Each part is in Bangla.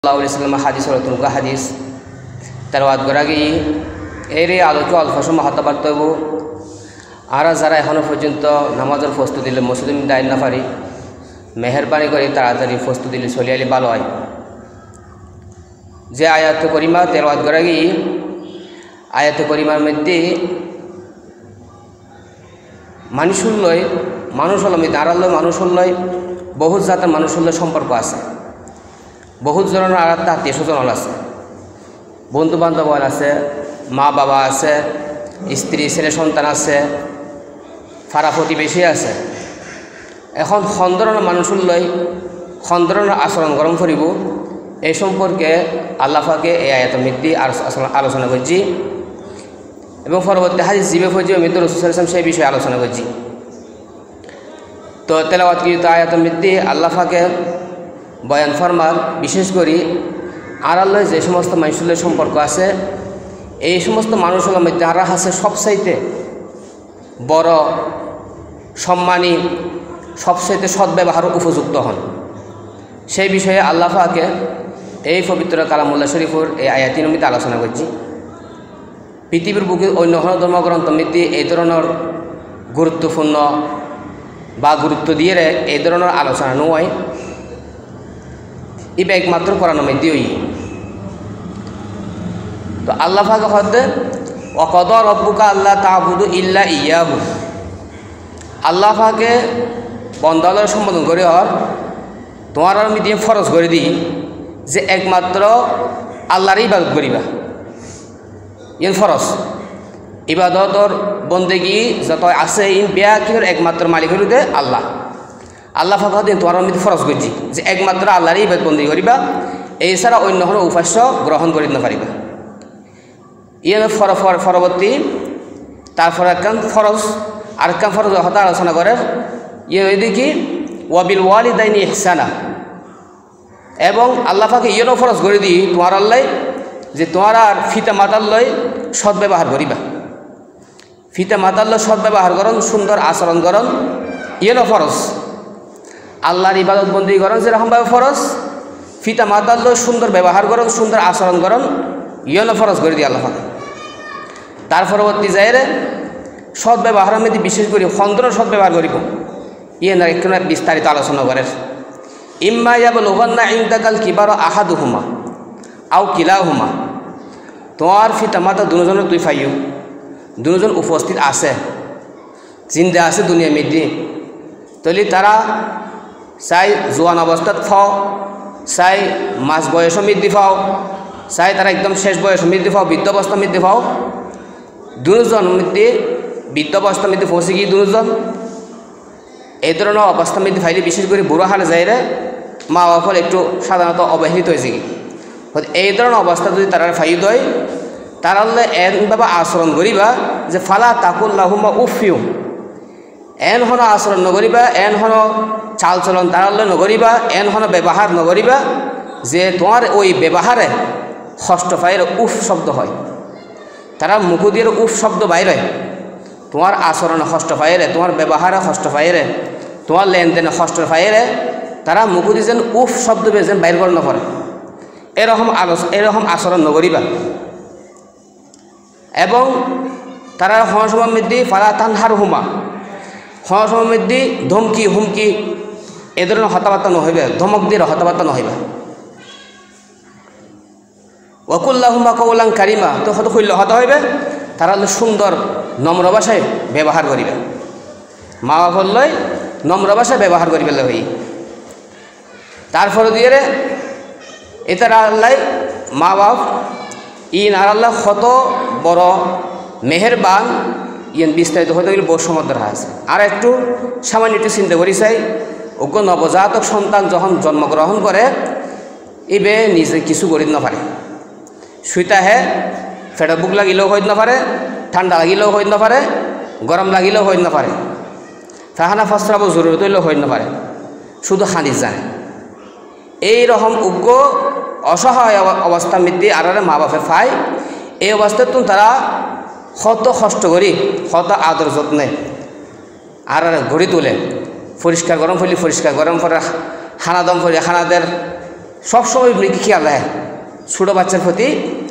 সাল্লাল্লাহু হাদিস তুলকা হাদিস তেলাওয়াত করা গিয়ে এর আলোচ্য অল্প সময় হতাবার্ত হব। আর যারা এখনও পর্যন্ত নামাজের প্রস্তুতি দিলে মুসলিম দায় না পারি মেহরবানি করে তাড়াতাড়ি প্রস্তুতি দিলে চলে আলি ভালো হয়। যে আয়াত করিমা তেলাওয়াত করা গিয়ে আয়াত করিমার মধ্যে মানুষ হল দাঁড়ালো মানুষ হল্লয় বহুত জাতের মানুষ হল্লয় সম্পর্ক আছে, বহুত জনের আর একটা আত্মীয় স্বজন আছে, বন্ধু বান্ধব আছে, মা বাবা আছে, স্ত্রী ছেলে সন্তান আছে, ফারা প্রতিবেশী আছে। এখন সন্দরণের মানুষ লই সন্দরণের আচরণ গরম করিব এই সম্পর্কে আল্লাহ পাকে এই আয়াতের মধ্যে আলোচনা করছি এবং পরবর্তী হাদিস জিবে ফজি মৃত্যু রাসূল সাল্লাল্লাহু আলাইহি ওয়াসাল্লাম সেই বিষয়ে আলোচনা করছি। তো তেলাওয়াতকৃত আয়াতের মধ্যে আল্লাহ পাকে বয়ান ফরমার বিশেষ করে আর আল্লাহ যে সমস্ত মানুষের সম্পর্ক আছে এই সমস্ত মানুষের মধ্যে আর আছে সবচাইতে বড় সম্মানী সবচাইতে সদ্ব্যবহার উপযুক্ত হন। সেই বিষয়ে আল্লাহ পাকে এই পবিত্র কালামুল্লাহ শরীফের এই আয়াতির মধ্যে আলোচনা করছি। পৃথিবীর বুকে অন্য কোনো ধর্মগ্রন্থ মধ্যে এই ধরনের গুরুত্বপূর্ণ বা গুরুত্ব দিয়ে এই ধরনের আলোচনা নয়, ইবা একমাত্র কোরআনের মধ্যেই। তো আল্লাহ পাক হতে ওয়াকাদা রব্বুকা আল্লা তা'বুদু ইল্লা ইয়াহু, আল্লাহ পাকে বন্দাদের সম্বোধন করে তোমার মধ্যে ফরজ করে দিই যে একমাত্র আল্লাহর ইবাদত করিবা। ইন ফরজ ইবাদতর বন্দেগী যত আছে ইন ব্যাকির একমাত্র মালিক হইতে আল্লাহ। আল্লাহ পাক দিন তোমার মধ্যে ফরজ করছি যে একমাত্র আল্লাহরই ইবাদত বন্দেগী করিবা, এছাড়া অন্য কোনো উপাস্য গ্রহণ করি না পারিবা। ইয়ে পরবর্তী তারপর একখান ফরজ আর একখান ফরজ হতা আলোচনা করে ইয়ে দেখি ওয়াবিল ওয়ালিদাইনি ইহসানা, এবং আল্লাহ পাকে ইয়েও ফরজ করে দিই তোমার আল্লাহ যে তোমার আর ফিতা মাতার লয় সদ্ব্যবহার করিবা। ফিতা মাতার লয় সদ্ব্যবহার করন, সুন্দর আচরণ করন, ইয়েও ফরজ। আল্লাহর ইবাদত বন্দী করন যেরকমভাবে ফরজ, ফিতা মাতার লয় সুন্দর ব্যবহার করন, সুন্দর আচরণ করন, ইয়েও ফরজ করে দিই আল্লাহ পাকে। তার পরবর্তী যাইরে সদ্ব্যবহারের মধ্যে বিশেষ করে খন্দর সদ্ব্যবহার করিব ইয়ে না একটু বিস্তারিত আলোচনা করে। ইম্মা ইয়াবলুগান্না ইনদাকাল কিবারু আহাদুহুমা আও কিলাহুমা, তোমার পিতা মাতা দুজনের তুই পাইও, দুজন উপস্থিত আছে জিন্দা আছে দুনিয়া মধ্যে, তাহলে তারা চাই জোয়ান অবস্থাত ফাও, চাই মাঝ বয়স মৃদ্ধি ফাও, চাই তারা একদম শেষ বয়স মৃদ্ধি ফাও, বৃদ্ধ অবস্থা মৃদ্ধি ফাও, দুজন মধ্যে বৃদ্ধ অবস্থা মধ্যে পৌঁছে গিয়ে দুজন এই ধরনের অবস্থা মধ্যে ফাইলে বিশেষ করে বুড়ো হালে যাইরে মা বাবার একটু সাধারণত অবহেলিত হয়েছে কি এই ধরনের অবস্থা যদি তারা ফাই দেয় তাহলে এনভাবে আচরণ করিবা যে ফালা তাকুল্লাহুমা উফিউ, এন হন আচরণ নকরিবা, এন হন চালচলন তারালে নকরিবা, এন হন ব্যবহার নকরিবা যে তোমার ওই ব্যবহারে ষষ্ঠ ফাইয়ের উফ শব্দ হয়, তারা মুখ দিয়ে উফ শব্দ বাইরে, তোমার আচরণে ষষ্ঠ ফাইরে, তোমার ব্যবহারে ষষ্ঠ ফাইরে, তোমার লেনদেনে ষষ্ঠ ফাইরে, তারা মুখ দিয়ে যেন উফ শব্দ যেন বাইর করে নপড়ে এরকম আচরণ নকরিবা। এবং তারা সময় মধ্যে ফালা তানহার হুমা, সময় মধ্যে ধমকি হুমকি এ ধরনের হতাবার্তা নহইবে, ধমক দিয়ে হতাবার্তা নহইবা। ওয়াকুল্লাহুমা কওলান কারিমা, তো হত হইল হতা হইবে তারা সুন্দর নম্র ভাষায় ব্যবহার করিবে, মা বাবার লয় নম্র ভাষায় ব্যবহার করিবে হই। তারপরে দিয়ে এটার আল্লাহ মা বাপ ইন আর আল্লাহ কত বড় মেহেরবান ইন বিস্তারিত হতে গেলে বহু সমুদ্র আছে। আর একটু সামান্য একটু চিন্তা করি চাই ওকে নবজাতক সন্তান যখন জন্মগ্রহণ করে ইবে নিজে কিছু করি না পারে, শুইতা হে ফেটা বুক লাগিলেও হইতে না পারে, ঠান্ডা লাগিলেও হইতে না পারে, গরম লাগিলেও হইতে না পারে, ফাহানা ফাস্ত্রাব জরুরত হইলেও হইতে না পারে, শুধু হানিস জানে। এইরকম উগ্র অসহায় অবস্থা মধ্যে আর মা বাপে পায়, এই অবস্থায় তো তারা কত কষ্ট করি কত আদর যত্নে আর গড়ি তোলে, পরিষ্কার গরম ফেলি পরিষ্কার গরম করে খানা দম ফেলি খানাদের সবসময় মৃত্যু খেয়াল রাখে, ছোটো বাচ্চার প্রতি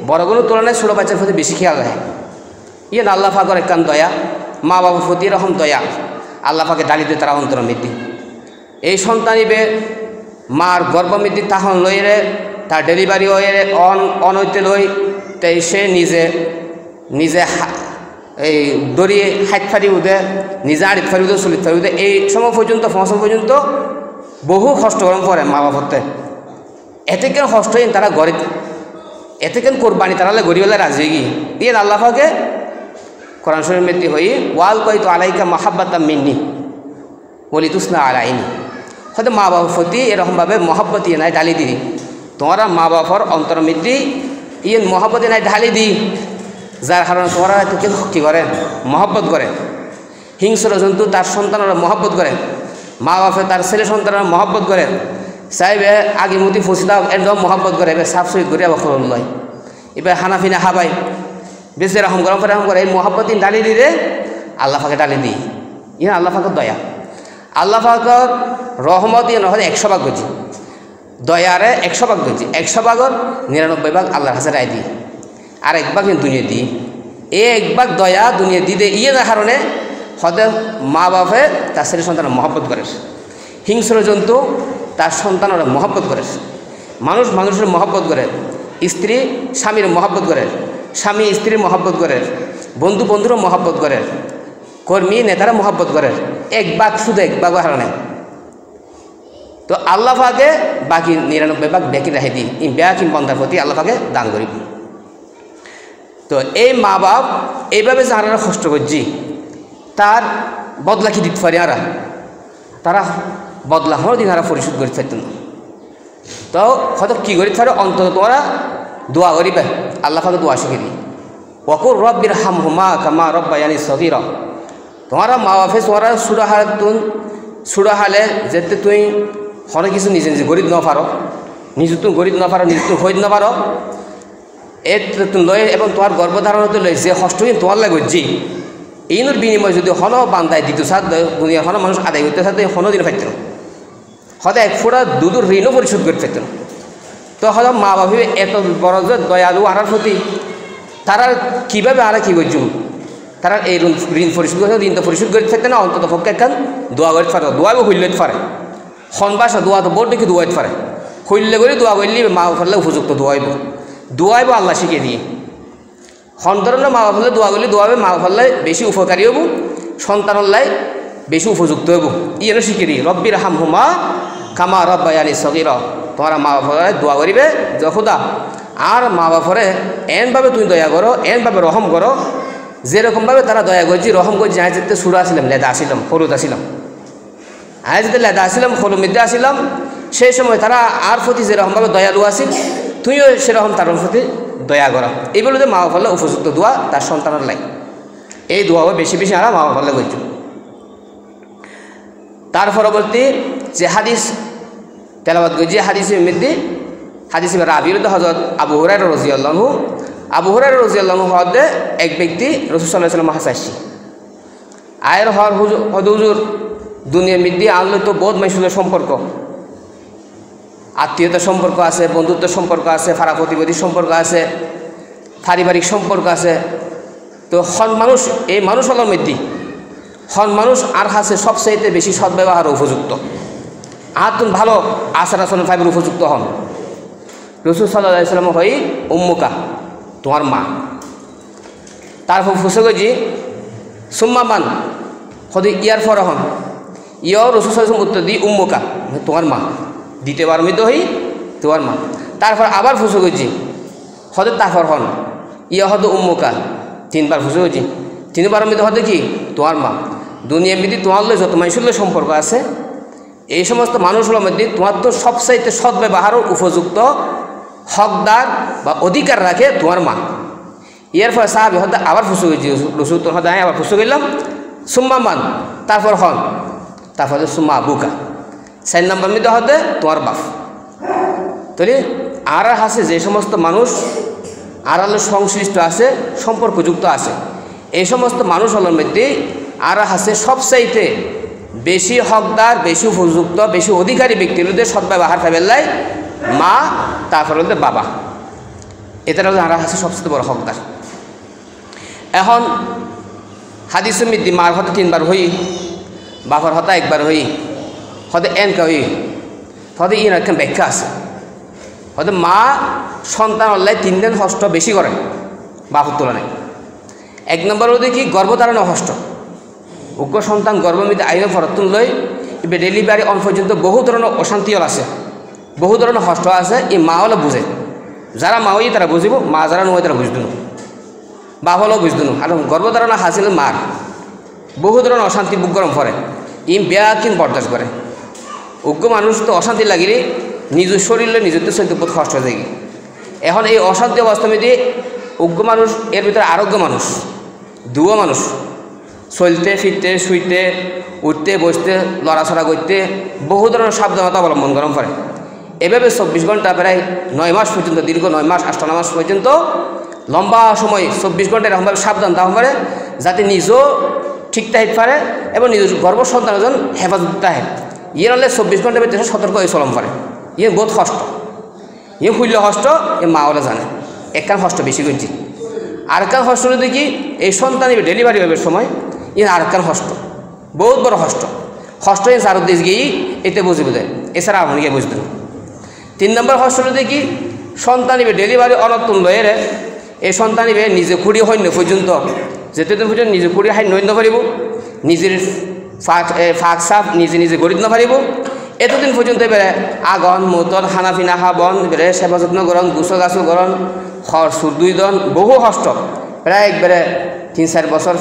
বড়গুলোর তুলনায় ছোটো বাচ্চার প্রতি বেশি খেয়াল রাখে। ইয়ে আল্লাহ পাকের একখান দয়া, মা বাবার প্রতি এরকম দয়া আল্লাহ পাকে ডালি দিয়ে তারা অন্তর মৃত্যু এই সন্তানিবে মার গর্ভমৃত্যু তাহন লইরে তার ডেলিভারি হয়ে অনৈতে লই তাই সে নিজে এই দড়িয়ে হাত ফাড়ি উঠে নিজে আড়িত ফাড়ি উঠে চলিত ফাড়ি উঠে এই সময় পর্যন্ত ফসল পর্যন্ত বহু কষ্ট গরম পড়ে মা বাপতে। এতে কেন কষ্ট হইন তারা গরিব, এতে কেন কোরবানি তারা গরিবেলা রাজি গিয়ে দিয়ে আল্লাহ পাকে কোরআন শরীফ মৃত্যু হই ওয়াল কই তো আলাইকা মাহাব্বাতাম মিন্নি বলি তুসনা আলাইনি। হয়তো মা বাবার প্রতি এরকমভাবে মহাব্বত ইয়ে নাই ঢালি দিই, তোমরা মা বাবার অন্তর মৃত্যু ইয়ে মহাব্বত নাই ঢালি দিই, যার কারণে তোমরা এতকে কী করে মহব্বত করে। হিংস্র জন্তু তার সন্তানরা মহব্বত করে, মা বাপে তার ছেলে সন্তানরা মহব্বত করে, চাইবে আগে মতি ফুসি দাও একদম মহব্বত করে, এবার সাফ সুফি করে আবার খরচ লয়, এবার হানাফিনা হাবাই বেশি এরকম গরম করে এরকম করে এই মহব্বত ডালি দিলে আল্লাহ পাকে ডালি দিই। ইয়ে আল্লাহ পাকের দয়া, আল্লাহ পাকের রহমত ইয়ে নহলে 100 ভাগ গজি, দয়ারে 100 ভাগ গজি, 100 ভাগর 99 ভাগ আল্লাহর কাছে রায় দিই, আর 1 ভাগ দুনিয়া দিই। এই 1 ভাগ দয়া দুনিয়া দিতে ইয়ে না কারণে হয়তো মা বাপে তার ছেলে সন্তান মহব্বত করে, হিংস্র জন্তু তার সন্তানরা মহব্বত করে, মানুষ মানুষের মহব্বত করে, স্ত্রী স্বামীর মহব্বত করে, স্বামী স্ত্রীর মহব্বত করে, বন্ধু বন্ধুরও মহব্বত করে, কর্মী নেতারা মহব্বত করে, 1 ভাগ শুধু 1 ভাগ কারণে। তো আল্লাহ পাকে বাকি 99 ভাগ ব্যাকি রেখে দিই এই ব্যাকিম বন্ধার প্রতি আল্লাহ পাকে দান করি। তো এই মা বাপ এইভাবে যারা কষ্ট করছি তার বদলা কি দিতে পারে, আর তারা বদলা হওয়ার দিন আর পরিশোধ করতে পারত না। তো হয়তো কী করি পারে, অন্তত তোমরা দোয়া করিবে, আল্লাহ পাকে দোয়া শিখে দিই ওকুর রব্বির হামহুমা কামা রব্বায়ানি সগীরা। তোমরা মা বাপে তোমরা সুরা হালে যেতে তুই অনেক কিছু নিজে নিজে গরিব না পারো, নিজে তুমি গরিব না পারো, নিজে তুমি হইতে না পারো, এ তুমি লয় এবং তোমার গর্ভধারণ হতে লয় যে কষ্ট তোমার লাগে জি এইনোর বিনিময় যদি হন বান্ধায় দ্বিতীয় সাত দুনিয়া হন মানুষ আদায় করতে থাকতে হনো দিন পাইতেন, হয়তো 1 ফোঁটা দুধের ঋণও পরিশোধ করতে পারতেন। তো হয়তো মা বাপি এত বড় যে দয়ালু আনার প্রতি তারা কীভাবে আর কী করছ, তারা এই ঋণ পরিশোধ করতে ঋণ তো পরিশোধ করতে থাকতে না, অন্তত পক্ষে একখান দোয়া করতে পারে, দোয়াবো হইলে পারে সনবাসা দোয়া তো বড় দেখি দোয়াইতে পারে, হইলে করে দোয়া করলে মা বাপলে উপযুক্ত দোয়াইব আল্লাহ শিখে দিয়ে সন্তানের মা বাপলে দোয়া করলে দোয়াবে মা বাপলে বেশি উপকারী হব, সন্তানল্লাই বেশি উপযুক্ত হব। ইয়েও শিখে দিই রব্বির হামহুমা কামা রব্বায়ানি সগীরা। তোমরা মা বাপরে দোয়া করিবে যে খোদা আর মা বাপরে এনভাবে তুমি দয়া করো, এনভাবে রহম করো যেরকমভাবে তারা দয়া করছি রহম করছি। আজ যেতে সুরা আসিলাম লেদা আসিলাম হলুদ আসিলাম, আজ যেতে লেদা আসিলাম হলুদ মিদ্যে আসিলাম, সেই সময় তারা আর প্রতি যেরকমভাবে দয়ালু আসিল তুইও সেরকম তার প্রতি দয়া করা। এইগুলো যে মা বাপলে উপযুক্ত দোয়া তার সন্তানের লাই, এই দোয়াও বেশি বেশি আমরা মা বাপলে করছি। তার পরবর্তী যে হাদিস তেলাওয়াত করছি হাদিসের মধ্যে হাদিস রাবির হযরত আবু হুরায়রা রাদিয়াল্লাহু হতে এক ব্যক্তি রাসূল সাল্লাল্লাহু আলাইহি ওয়াসাল্লাম হাসাসি আয়ের হর হুজুর দুনিয়ার মধ্যে আনলে তো বহুত মানুষের সম্পর্ক, আত্মীয়তার সম্পর্ক আছে, বন্ধুত্বের সম্পর্ক আছে, ফারা প্রতিবেদীর সম্পর্ক আছে, পারিবারিক সম্পর্ক আছে। তো হন মানুষ এই মানুষ হলোর মধ্যে হন মানুষ আর হাসে সবচাইতে বেশি সদ্ব্যবহার উপযুক্ত, আর তুমি ভালো আচার আচরণ ফাইবার উপযুক্ত হন। রাসূল সাল্লাল্লাহু আলাইহি ওয়াসাল্লাম হই উম্মুকা তোমার মা। তারপর ফুসে গেছি সুম্মা মান হদি ইয়ার ফর হন ইয় রাসূল সাল্লাল্লাহু আলাইহি ওয়াসাল্লাম উত্তর দিই উম্মুকা তোমার মা, দ্বিতীয়বার মৃত হই তোমার মা। তারপর আবার ফুসে গেছি হদে তারপর হন ইয়া হদ উম্মুকা, 3বার ফুসে গেছি, 3বার মৃত হদে কি তোমার মা। দুনিয়ার মধ্যে তোমার লোক যত মানুষের সম্পর্ক আছে এই সমস্ত মানুষগুলোর মধ্যে তোমার তো সবচাইতে সদ্ব্যবহারও উপযুক্ত হকদার বা অধিকার রাখে তোমার মা। এর ফলে সাহাবি হতে আবার ফুসে গেছি রসুল তোর হতে আবার ফুসে গেলাম সুম্মা মান তারপর হন তারপরে সুম্মা আবুকা, 4 নম্বর মধ্যে হতে তোমার বাপ। তাহলে আর হাসে যে সমস্ত মানুষ আড়ালে সংশ্লিষ্ট আছে সম্পর্কযুক্ত আছে এই সমস্ত মানুষগুলোর মধ্যে আর হাসে সবচাইতে বেশি হকদার বেশি উপযুক্ত বেশি অধিকারী ব্যক্তির সদ্ব্যবহার ফেবেল্লাই মা, তারপর হলো বাবা। এটা হলো যারা আছে সবচেয়ে বড় হকদার। এখন হাদিসের মধ্যে মার হতে 3 বার হই, বাবার হতা 1 বার হই, হতে এনকা হই, হতে ইন একটা ব্যাখ্যা আছে। হতে মা সন্তান অল্লায় 3 দিন কষ্ট বেশি করে বাপুর তুলনায়। 1 নম্বর হলো কি গর্ভধারণ কষ্ট। উগ্র সন্তান গর্ভমধ্যে আইনের ফরতুন লই এবার ডেলিভারি অন পর্যন্ত বহু ধরনের অশান্তি আছে, বহু ধরনের কষ্ট আছে। এই মা হলে বুঝে, যারা মা হই তারা বুঝিব, মা যারা নয় তারা বুঝত না, বাপ হলেও বুঝত না। আর গর্ভধারণা হাসিল মার বহু ধরনের অশান্তি বুক গরম করে, ই বেয়া কিন্তু বরদাস্ত করে। উগ্র মানুষ তো অশান্তি লাগিলে নিজের শরীরে নিজের তো চলতে বহুত কষ্ট হয়ে যায়। এখন এই অশান্তি অবস্থা মধ্যে উগ্র মানুষ, এর ভিতরে আরোগ্য মানুষ, দুয়ো মানুষ চলতে ফিরতে শুইতে উঠতে বসতে লড়াছড়া করতে বহু ধরনের সাবধানতা অবলম্বন গরম করে। এভাবে 24 ঘন্টা প্রায় 9 মাস পর্যন্ত, দীর্ঘ 9 মাস 8 মাস পর্যন্ত লম্বা সময় 24 ঘন্টা এরকমভাবে সাবধান দেওয়া পারে যাতে নিজেও ঠিক থাকতে পারে এবং নিজের গর্ভ সন্তান একজন হেফাজত থাকে। ইয়ে হলে 24 ঘন্টার ভিতরে সতর্ক হয়ে চলম পারে। ইয়ে বহুত কষ্ট, ইয়ে হইলে কষ্ট এ মা ওরা জানে। একখান কষ্ট বেশি করছি, আরেকখান কষ্ট হলে কি এই সন্তান ডেলিভারি হবে সময় ইয়ে আরেকখান কষ্ট, বহুত বড় কষ্ট। কষ্ট এ চার দেশ গিয়েই এতে বুঝে বোঝে, এছাড়া আপনি গিয়ে বুঝতেন। 3 নম্বর কষ্ট হলে কি সন্তান ডেলিভারি অনর্তন লয়ের এই সন্তান নিজে খুঁড়ি হইন্য পর্যন্ত, যেতেদিন পর্যন্ত নিজে খুঁড়ি হাই নইন্য পারিব, নিজের ফাঁক সাফ নিজে নিজে গড়িত না পারিব, এতদিন পর্যন্ত এবারে আগন মতন খানাপিনা খাবন, এবারে সেবা যত্ন করন, গুছো গাছো করন, খর সুর 2 দন, বহু কষ্ট। প্রায় একবারে 3-4 বছর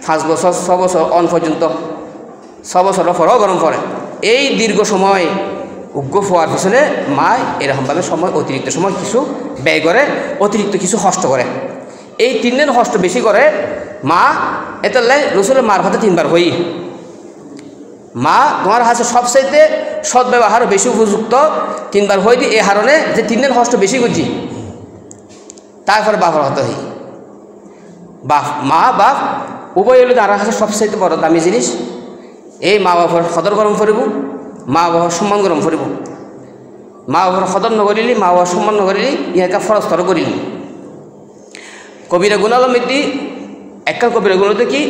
5 বছর 6 বছর অন পর্যন্ত 6 বছরের পরেও গরম পড়ে। এই দীর্ঘ সময় উগ্র হওয়ার পিছনে মা এরকমভাবে সময় অতিরিক্ত সময় কিছু ব্যয় করে, অতিরিক্ত কিছু কষ্ট করে। এই 3 দিন কষ্ট বেশি করে মা। এটার রসুলের মার হাতে 3 বার হই, মা তোমার হাতে সবচাইতে সদ্ব্যবহার বেশি উপযুক্ত 3 বার হই দি এই হারণে যে 3 দিন কষ্ট বেশি করছি। তারপরে বাবার হাতে হই, বাপ মা বাপ উভয় হলে তার কাছে সবচাইতে বড় দামি জিনিস। এই মা বাবার সদর গরম করিব, মা বাবার সম্মান গরম করিব। মা বাবার সদর নকরিলি, মা বাবার সম্মান নকরিলি, ইহাকে ফরস্তর করিলি। কবিরা গুণাল মৃত্যু একটা কবিরা গুণতে কি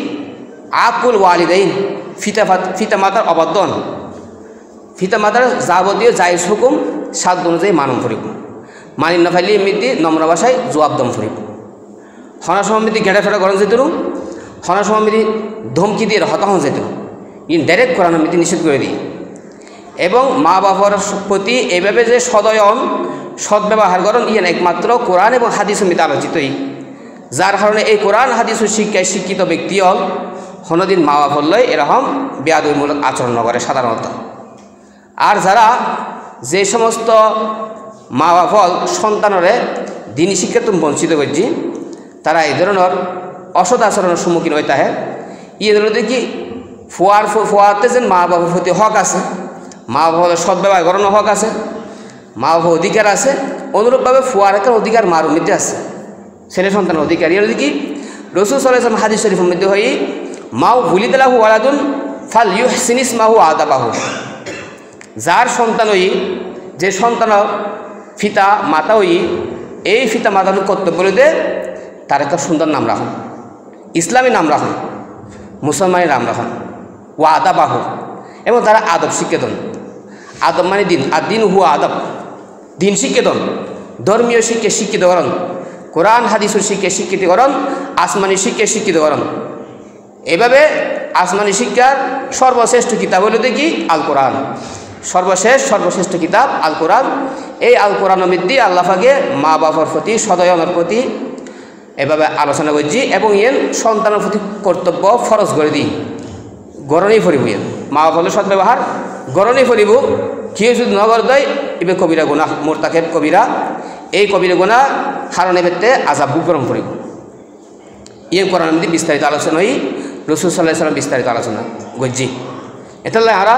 আকুল ওয়ালিদাইন, ফিতা মাতার অবর্দন, ফিতা মাতার যাবতীয় জায়েজ হুকুম সাধ্য অনুযায়ী মানন করিব। মানি না ফাইলে এমনিতে নম্র ভাষায় জবাব দম করিব। হনা সমিতি ঘেরা ফেরা গরম যেত, হনা সমিতি ধমকি দিয়ে হতাহন যেত, ইন ডাইরেক্ট কোরআন মিতি নিষেধ করে দিই। এবং মা বাবার প্রতি এইভাবে যে সদয়ন সদ্ব্যবহার করেন ইয়েন একমাত্র কোরআন এবং হাদিস সমিতি আলোচিতই, যার কারণে এই কোরআন হাদিস শিক্ষায় শিক্ষিত ব্যক্তি হল কোনোদিন মা বাবার লয় এরকম বেয়াদবিমূলক আচরণ করে সাধারণত। আর যারা যে সমস্ত মা বাবা সন্তানরে দিনী শিক্ষা তুমি বঞ্চিত করছি, তারা এই ধরনের অসৎ আচরণের সম্মুখীন হইতে হয়। ইয়ে ধরনের কি ফোয়াতে যে মা বাবার প্রতি হক আছে, মা বাবার সদ্ব্যবহার করানোর হক আছে, মা বাবার অধিকার আছে, অনুরূপভাবে ফুয়ার একটা অধিকার মার মধ্যে আছে, ছেলে সন্তানের অধিকার। এর কি রসুল সাল্লাল্লাহু আলাইহি ওয়াসাল্লাম হাদিস শরীফের মধ্যে হই মাও ভুলিদালাহু ওয়ালাদুন ফাল ইউহসিনিস মাহু আদাবাহু, যার সন্তান হই যে সন্তান পিতা মাতা হই এই পিতা মাতার কর্তব্য বলে তার একটা সুন্দর নাম রাখুন, ইসলামী নাম রাখুন, মুসলমানের নাম রাখুন, ও আদাবাহু, এবং তারা আদব শিক্ষেতন। আদব মানে দিন, আর দিন হুয়া আদব, দিন শিক্ষেতন, ধর্মীয় শিক্ষা শিক্ষিত করণ, কোরআন হাদিসের শিক্ষা শিক্ষিত করণ, আসমানি শিক্ষা শিক্ষিত করণ। এভাবে আসমানি শিক্ষার সর্বশ্রেষ্ঠ কিতাব হলো দেখি আল কোরআন, সর্বশ্রেষ্ঠ কিতাব আল কোরআন। এই আল কোরআন মধ্যে আল্লাহ পাকে মা বাবার প্রতি সদয়নের প্রতি এভাবে আলোচনা করছি এবং ইয়েন সন্তানের প্রতি কর্তব্য ফরজ করে দিই, গরণেই ফরিব। ইয়েন মা বাবা হলে সদ্ব্যবহার গরণেই ফরিব। কেউ যদি নগর দেয় এবার কবিরা গুনাহ, মোরতাকেব কবিরা, এই কবিরা গুনাহ কারণে বেতে আযাব গরম করিব। ইয়ে কোরআনের মধ্যে বিস্তারিত আলোচনা হই, রাসূল সাল্লাল্লাহু আলাইহি ওয়াসাল্লাম বিস্তারিত আলোচনা করছি। এটা আরা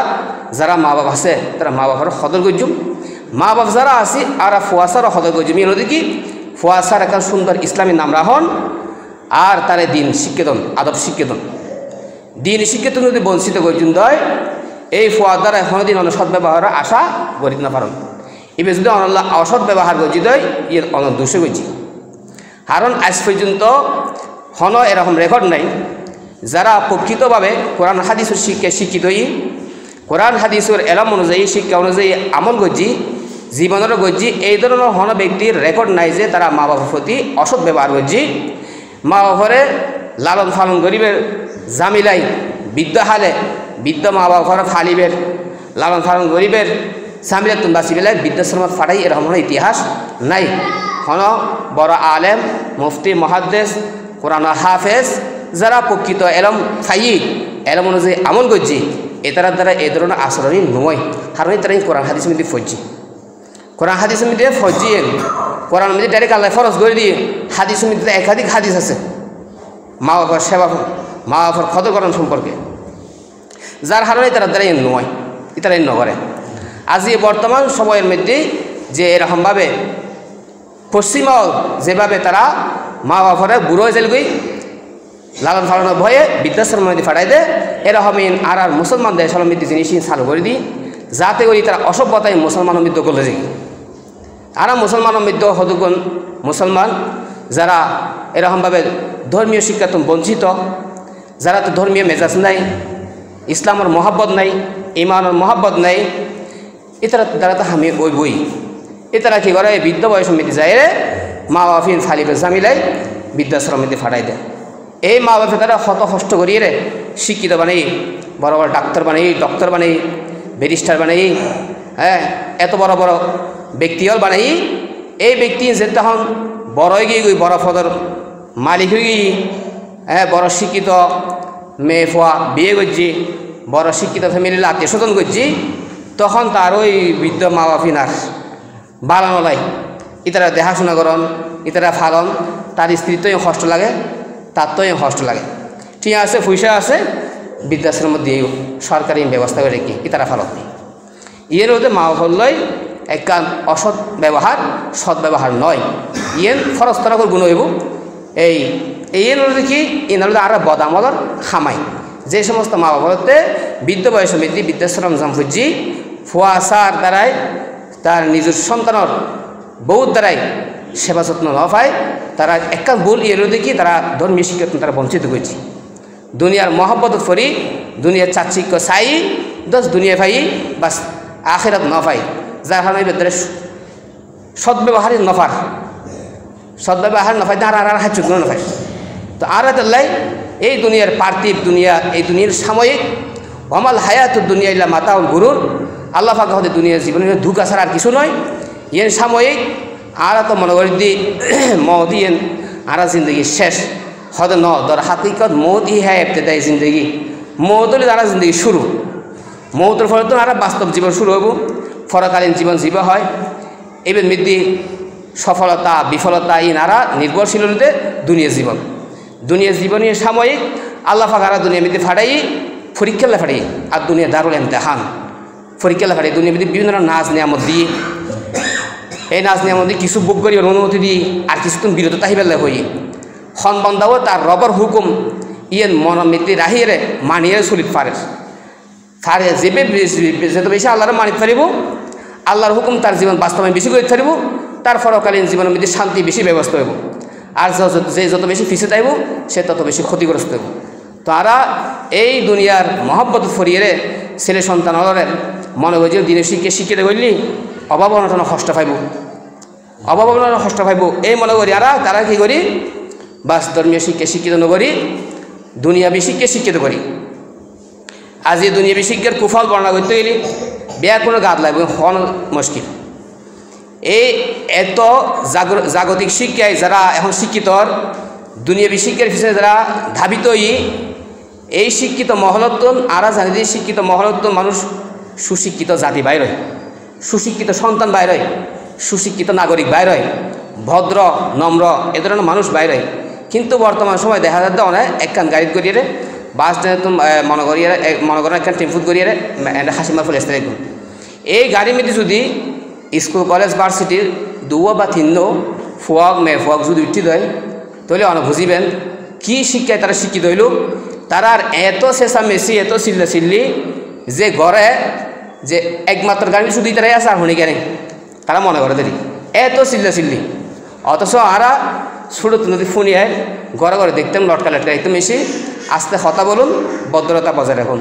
যারা মা বাবা আছে তারা মা বাবার সদর গজ্জুম, মা বাবা যারা আছি আর ফুয়াশার সদর গজ্জুম। এর কি ফুয়াশার একটা সুন্দর ইসলামী নাম রাখুন, আর তারে দিন শিক্ষেতন, আদব শিক্ষেতন, দিন শিক্ষেতন যদি বঞ্চিত গজ্জুম দেয় এই ফুয়ার দ্বারা কোনোদিন অন্য সদ্ব্যবহার আশা করিতে না পারেন। এবার যদি অনল্লা অসৎ ব্যবহার করছি তো ইয়ে অনদোষে করছি। কারণ আজ পর্যন্ত হন এরকম রেকর্ড নাই যারা প্রকৃতভাবে কোরআন হাদিসের শিক্ষায় শিক্ষিত কোরআন হাদিসের এলম অনুযায়ী শিক্ষা অনুযায়ী আমল করছি জীবনেরও করছি এই ধরনের হন ব্যক্তির রেকর্ড নাই যে তারা মা বাবার প্রতি অসৎ ব্যবহার করছি। মা বাবারে লালন পালন গরিবের জামিলাই বৃদ্ধ হালে বৃদ্ধ মা বাবার ফালিবের লালন পালন গরিবের সামিলা তুন বাসি বেলায় বৃদ্ধাশ্রমত ফাটাই এরকম ইতিহাস নাই। হন বড় আলেম মুফতি মহাদ্দেশ কোরআন হাফেজ যারা প্রকৃত এলম খাই এলম অনুযায়ী আমল করছি এটার দ্বারা এই ধরনের আচরণই নয়। কারণ তারা কোরআন হাদিস মধ্যে ফজি কোরআন হাদিসের মধ্যে ফজিয়ে কোরআন মধ্যে ডাইরেক্ট আল্লাহ ফরজ করে দিয়ে হাদিসের মধ্যে একাধিক হাদিস আছে মা বাবার সেবা মা বাবার ক্ষতকরণ সম্পর্কে, যার কারণে তারা দ্বারা নয় এটারা নগরে। আজ বর্তমান সময়ের মধ্যে যে এরকমভাবে পশ্চিমবঙ্গ যেভাবে তারা মা বাবারে বুড়ো হয়ে যালগই লালন পালনের ভয়ে বৃদ্ধাশ্রমের মধ্যে ফাটাই দেয় এরকমই আর মুসলমান দেশের মধ্যে জিনিস চালু করে দিই যাতে করি তারা অসভ্যতায় মুসলমানের মধ্যে করলে যাই। আর মুসলমানের মধ্যে হদুগুণ মুসলমান যারা এরকমভাবে ধর্মীয় শিক্ষাত বঞ্চিত, যারা তো ধর্মীয় মেজাজ নাই, ইসলামের মহাব্বত নাই, ইমানের মহাব্বত নাই, এটারা দ্বারা তো আমি ওই বই এটারা কী করে বৃদ্ধ বয়স সমিতি যায় রে মা বাপিন ফালিবে জামিলাই বৃদ্ধাশ্রম মধ্যে ফাটাই দেয়। এই মা বাপে তারা শত কষ্ট করিয়ে রে শিক্ষিত বানাই বড় বড় ডাক্তার বানাই ডক্টর বানাই ব্যারিস্টার বানাই হ্যাঁ এত বড় বড় ব্যক্তিও বানাই এই ব্যক্তি যে তখন বড় হয়ে গিয়ে বড় পদর মালিক হয়ে গিয়ে হ্যাঁ বড় শিক্ষিত মেয়ে ফোয়া বিয়ে করছি বড় শিক্ষিত ফ্যামিলির আত্মীয় স্বজন করছি তখন তার ওই বৃদ্ধ মা বাপিনার বালানো লাই ইতারা দেখাশোনা করন ইতারা ফালন তার স্ত্রীর তো কষ্ট লাগে তার তো কষ্ট লাগে। ঠিক আছে পয়সা আছে বৃদ্ধাশ্রম দিয়েও সরকারি ব্যবস্থা করে রেখে ইতারা ফালত নেই ইয়ের মধ্যে মা বাবার একখান অসৎ ব্যবহার সৎ ব্যবহার নয় ইয়েন ফরজ তরা করে গুণ হইব এই এর মধ্যে কি এর মধ্যে আরও বদামলর খামাই যে সমস্ত মা বাবাতে বৃদ্ধ বয়স সমিতি বৃদ্ধাশ্রম জামফুজি ফুয়াশার দ্বারাই তার নিজের সন্তানের বউর দ্বারাই সেবা যত্ন ন পায় তারা একখান ভুল এর দেখি তারা ধর্মীয় শিক্ষা তারা বঞ্চিত করছে। দুনিয়ার মহব্বত ফরি দুনিয়ার চাচিক্য চাই দশ দুনিয়া পাই বাস আখেরাত ন পাই যার কারণে ভেতরে সদ্ব্যবহারের নফার সদ্ব্যবহার নফাই আর আর হাত চুক্ত নফাই তো আর তাল্লাই এই দুনিয়ার পার্থিব দুনিয়া এই দুনিয়ার সাময়িক অমাল হায়াত দুনিয়া ইল্লা মাতাউল গুরুর আল্লাহ পাক হতে দুনিয়ার জীবনের ধোঁকা ছাড়া আর কিছু নয় ইয়েন সাময়িক আর তো মনে করি দি মত ইয়েন আর জিন্দগি শেষ হতে ন দর হাকিকত মত ই হ্যাঁ এফতেদায়ী জিন্দগি মত হলে তারা জিন্দগি শুরু মৌতের ফলে তো আর বাস্তব জীবন শুরু হইব ফরকালীন জীবন জীব হয় এবার মৃত্যু সফলতা বিফলতা ই নারা নির্ভরশীল হতে দুনিয়া জীবনের সাময়িক আল্লাহ পাক আর দুনিয়া মৃত্যু ফাটাই পরীক্ষা ফাটাই আর দুনিয়া দারুল ইমতিহান পরীক্ষা ফাটাই দুনিয়া মৃত্যু বিভিন্ন নাচ নিয়ামত দিয়ে এই নাচ নিয়ামত দিয়ে কিছু বুক করি অনুমতি দিয়ে আর কিছু তুমি বিরত তাহিবেলা হই হন বন্ধাও তার রবর হুকুম ইয়েন মন মৃত্যু রাহিয়ে মানিয়ে চলিত পারে ফারে যেবে যত বেশি আল্লাহর মানিত পারিব আল্লাহর হুকুম তার জীবন বাস্তবায়ন বেশি করে পারিব তার ফরকালীন জীবনের মধ্যে শান্তি বেশি ব্যবস্থা হইব আর যে যত বেশি পিছিয়ে যাইব সে তত বেশি ক্ষতিগ্রস্ত হইব। তারা এই দুনিয়ার মহব্বত ফরিয়ে ছেলে সন্তান হলের মনে হয় যে দিনে শিক্ষিত করলি অভাব অনটন কষ্ট পাইব অভাব অনটন কষ্ট পাইব এই মনে করি আর তারা কী করি বাস ধর্মীয় শিক্ষিত নগরী দুনিয়াবী শিক্ষিত করি। আজ এই দুনিয়াবী শিক্ষার কুফল বর্ণনা করতে গেলে বেয়া কোনো গাদ লাগবে হন মুশকিল। এই এত জাগতিক শিক্ষায় যারা এখন শিক্ষিত দুনিয়াবী শিক্ষার পিছনে যারা ধাবিত এই শিক্ষিত মহলত্বন আরা জানি যে শিক্ষিত মহলত্বন মানুষ সুশিক্ষিত জাতি বাইর হয় সুশিক্ষিত সন্তান বাইর হয় সুশিক্ষিত নাগরিক বাইর হয় ভদ্র নম্র এ ধরনের মানুষ বাইর হয় কিন্তু বর্তমান সময় দেখা যাচ্ছে অনেক একখান গাড়ি করিয়ে বাস মনে করেন একখান টেম্পুত করিয়ে হাসিমার ফুল এসে দেখুন এই গাড়ির মধ্যে যদি স্কুল কলেজ ভার্সিটির দুয়ো বা তিনও ফুয়াক মেয়ে ফুয়াক যদি উঠি দেয় তাহলে অনেক বুঝিবেন কী শিক্ষায় তারা শিক্ষিত হইল তারা আর এত চেঁচা মেসি এত চিল্লি যে ঘরে যে একমাত্র গাড়ি শুধু তারাই আছে আর হনি কেন তারা মনে করে দেরি এত চিল্লি অথচ আরা ছোটো নদী ফুনিয়ায় ঘরে ঘরে দেখতাম লটকা লটকা একদম এসে আস্তে হতা বলুন ভদ্রতা বজায় রাখুন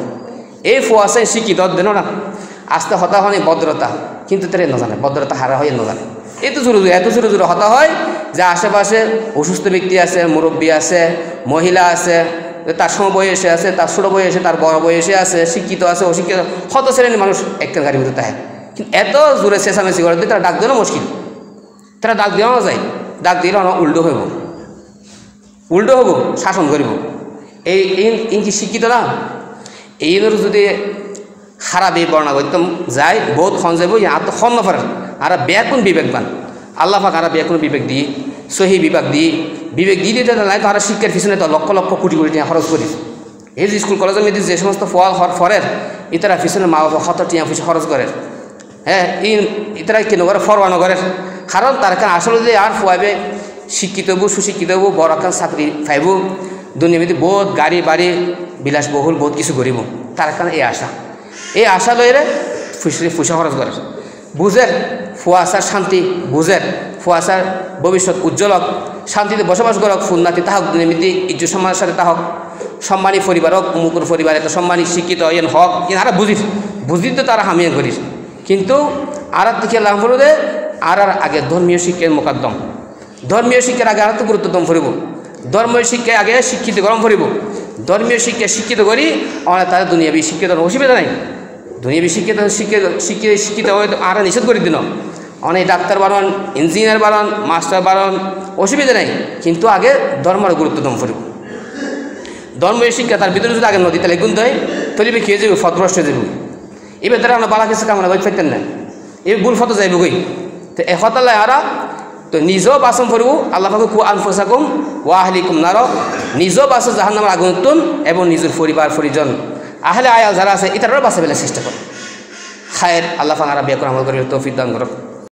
এই ফুয়াশে শিক্ষিত দেন না আস্তে হতা হয় ভদ্রতা কিন্তু তারা জানে ভদ্রতা হারা হয়ে জানে এত জোরে হতা হয় যে আশেপাশে অসুস্থ ব্যক্তি আছে মুরব্বী আছে মহিলা আছে তার সমবয়সে আছে তার ছোটো বয়সে তার বড় বয়সে আছে শিক্ষিত আছে অশিক্ষিত শত শ্রেণীর মানুষ একটা গাড়ির ভিতরে থাকে কিন্তু এত জোরে চেঁচামেচি করে তারা ডাক দেওয়া মুশকিল তারা ডাক দেওয়া যায় ডাক দিলে উল্টো হব শাসন করিব এই কি শিক্ষিত না এই যদি খারাপ এই বর্ণনা করতাম যায় বহুত খন যাব আর তো খন নফার আর ব্যাকুণ বিবেকবান আল্লাহ পাক আর ব্যাকুণ বিবেক দিয়ে সহি বিবেক দিয়ে দিতে নাই তো আর শিক্ষার পিছনে তো লক্ষ লক্ষ কোটি টাকা খরচ করি এই যে স্কুল কলেজের মধ্যে যে সমস্ত ফরের ইতারা পিছনে মা বাবা 100 টাকা পয়সা খরচ করে হ্যাঁ ইতারা কেন করে ফরওয়ানো করে কারণ তার কারণ আসলে যে আর ফুয়াবে শিক্ষিত হবো সুশিক্ষিত হবো বড় কান চাকরি পাইব দুনিয়াতে বহুত গাড়ি বাড়ি বিলাসবহুল বহুত কিছু করিব তার কারণে এই আশা লইরে পয়সা খরচ করে বুঝের ফুয়াশার শান্তি বুঝের ফুয়াশার ভবিষ্যৎ উজ্জ্বলক শান্তিতে বসবাস করক ফুন্নাতি তাহক দুনিয়াতে ইজ্জত সম্মানের সাথে তাহক সম্মানী পরিবার হোক মুকুর পরিবার এত সম্মানী শিক্ষিত এন হক আর বুঝি তো তারা হামিয়ে করিস কিন্তু আর দিকে লাভ হলে আর আগে ধর্মীয় শিক্ষার মোকদ্দম ধর্মীয় শিক্ষার আগে আর তো গুরুত্বতম ফুরিব ধর্মীয় শিক্ষায় আগে শিক্ষিত গরম ফুরিব ধর্মীয় শিক্ষা শিক্ষিত করি আমরা তাদের দুনিয়াবি শিক্ষিত অসুবিধা নাই দুনিয়াবি শিক্ষিত হয়তো আর নিষেধ করে দিন অনেক ডাক্তার বাড়ান ইঞ্জিনিয়ার বাড়ান মাস্টার বাড়ান অসুবিধা নাই কিন্তু আগে ধর্মের গুরুত্বতম ফুরিব ধর্মীয় শিক্ষা তার ভিতরে যদি আগে নদী তাহলে গুণ দেয় তলিবে খেয়ে যাবে ফতভ্রষ্ট হয়ে যাবে এবার তারা আমরা বালা কিছু কামনা করে ফেলতেন না এই ভুল ফটো যাইব গই তো এহতাল্লাহ আরা তো নিজেও বাসন ফুরব আল্লাহ পাকে কু আনফুসাকুম ওয়া আহলিকুম নার নিজেও বাসো জাহান্নামের আগুন তুন এবং নিজের পরিবার পরিজন আহলে আয়াল যারা আছে এটারও বাঁচা বেলা চেষ্টা করে খায়ের আল্লাহ পাক আরা বিয়া করে আমল করে তৌফিক দান করো।